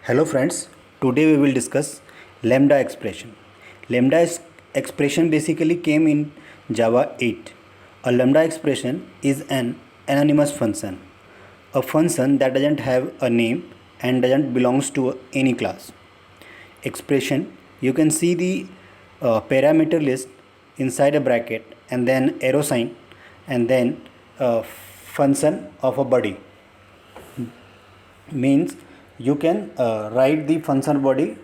Hello friends, today we will discuss lambda expression. Lambda expression basically came in Java 8. A lambda expression is an anonymous function, a function that doesn't have a name and doesn't belongs to any class. Expression, you can see the parameter list inside a bracket and then arrow sign and then a function of a body means you can write the function body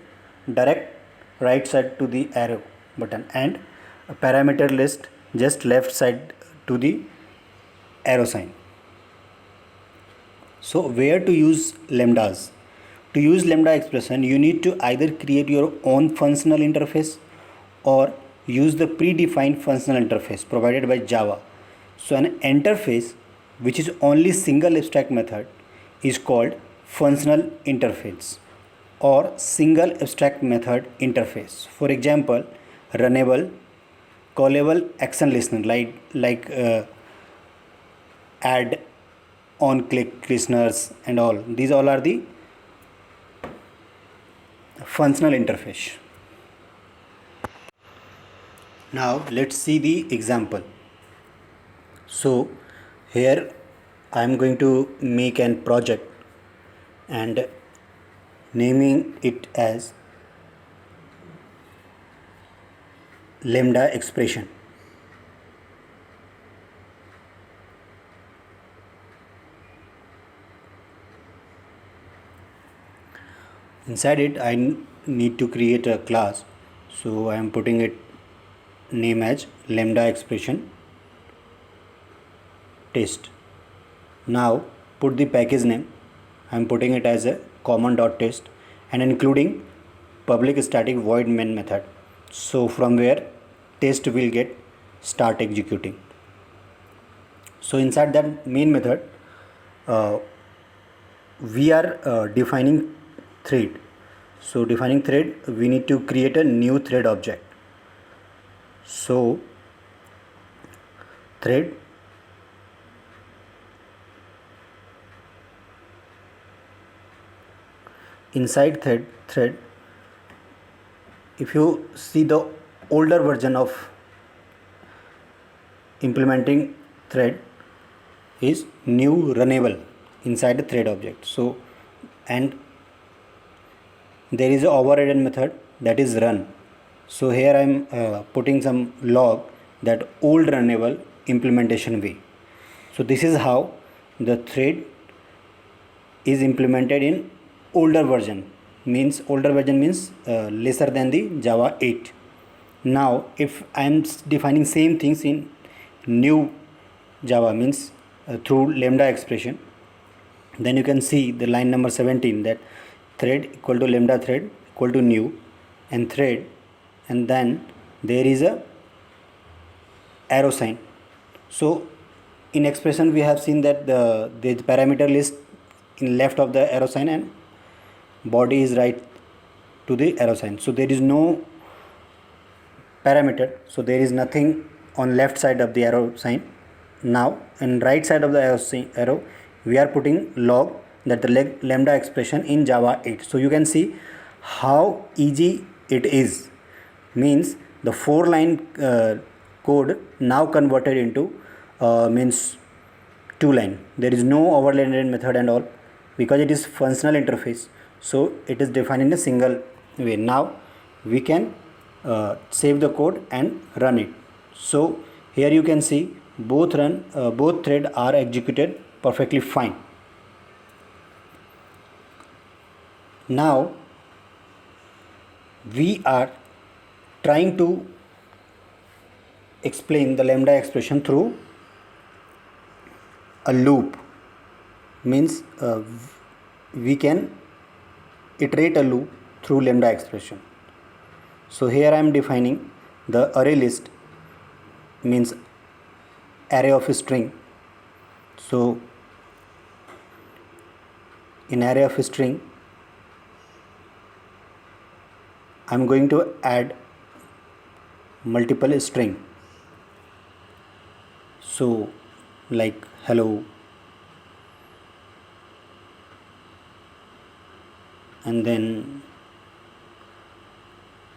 direct right side to the arrow button and a parameter list just left side to the arrow sign. So where to use lambdas? To use lambda expression you need to either create your own functional interface or use the predefined functional interface provided by Java. So an interface which is only single abstract method is called functional interface or single abstract method interface. For example, runnable, callable action listener like add, on click listeners and all. These all are the functional interface. Now let's see the example. So here I am going to make an project and naming it as lambda expression. Inside it I need to create a class, so I am putting it name as lambda expression test. Now put the package name, I am putting it as a common.test and including public static void main method, so from where test will get start executing. So inside that main method we are defining thread. So defining thread, we need to create a new thread object. So thread inside thread if you see the older version of implementing thread is new runnable inside the thread object. So and there is a overridden method that is run. So here I am putting some log that old runnable implementation way. So this is how the thread is implemented in older version. Means older version means lesser than the Java 8. Now if I am defining same things in new Java means through lambda expression, then you can see the line number 17 that thread equal to lambda thread equal to new and thread, and then there is a arrow sign. So in expression we have seen that the parameter list in left of the arrow sign and body is right to the arrow sign. So there is no parameter, so there is nothing on left side of the arrow sign. Now in right side of the arrow we are putting log that the lambda expression in Java 8. So you can see how easy it is. Means the 4-line code now converted into means 2-line. There is no overlaid method and all because it is functional interface. So it is defined in a single way. Now we can save the code and run it. So here you can see both thread are executed perfectly fine. Now we are trying to explain the lambda expression through a loop. Means we can iterate a loop through lambda expression. So here I am defining the array list means array of a string. So in array of a string I am going to add multiple string. So like hello, and then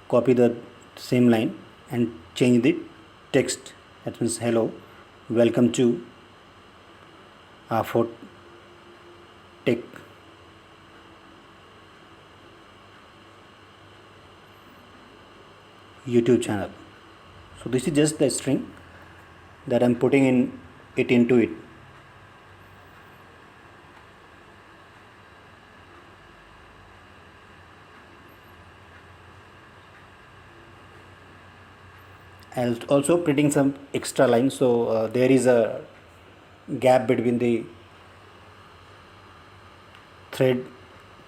copy the same line and change the text. That means hello, welcome to R4 Tech YouTube channel. So this is just the string that I'm putting into it. I'll also printing some extra lines, so there is a gap between the thread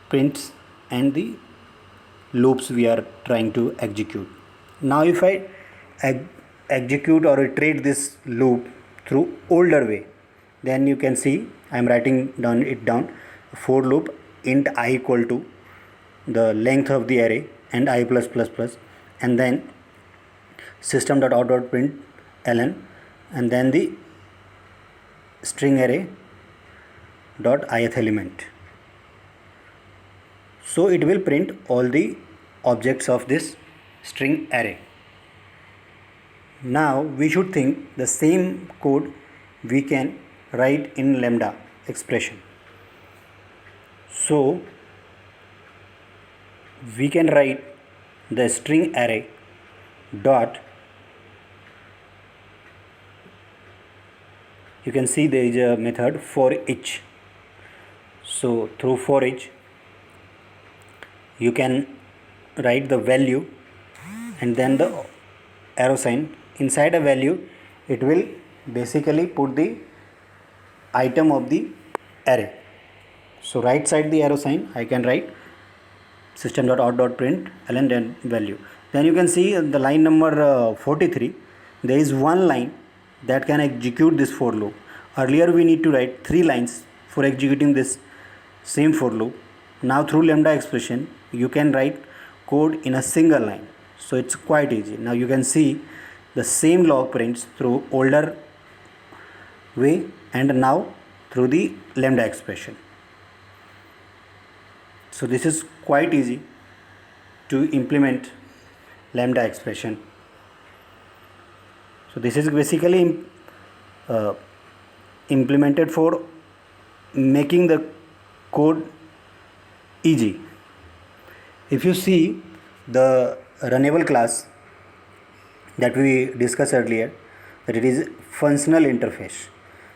prints and the loops we are trying to execute. Now if I execute or iterate this loop through older way, then you can see I am writing down for loop int I equal to the length of the array and I plus plus plus, and then system.out.println, and then the string array dot ith element. So it will print all the objects of this string array. Now we should think the same code we can write in lambda expression. So we can write the string array dot, you can see there is a method for each. So through for each you can write the value and then the arrow sign. Inside a value it will basically put the item of the array. So right side the arrow sign I can write system.out.println and then value. Then you can see the line number 43, there is one line that can execute this for loop. Earlier we need to write 3 lines for executing this same for loop. Now through lambda expression you can write code in a single line, so it's quite easy. Now you can see the same log prints through older way and now through the lambda expression. So this is quite easy to implement lambda expression. So this is basically implemented for making the code easy. If you see the runnable class that we discussed earlier, that it is functional interface.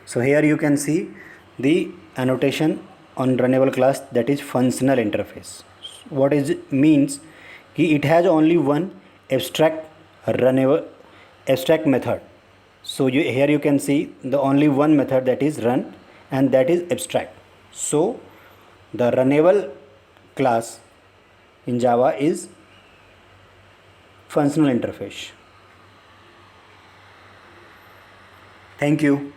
So here you can see the annotation on runnable class, that is functional interface. What is it means? It has only one abstract method. So here you can see the only one method, that is run, and that is abstract. So the runnable class in Java is functional interface. Thank you.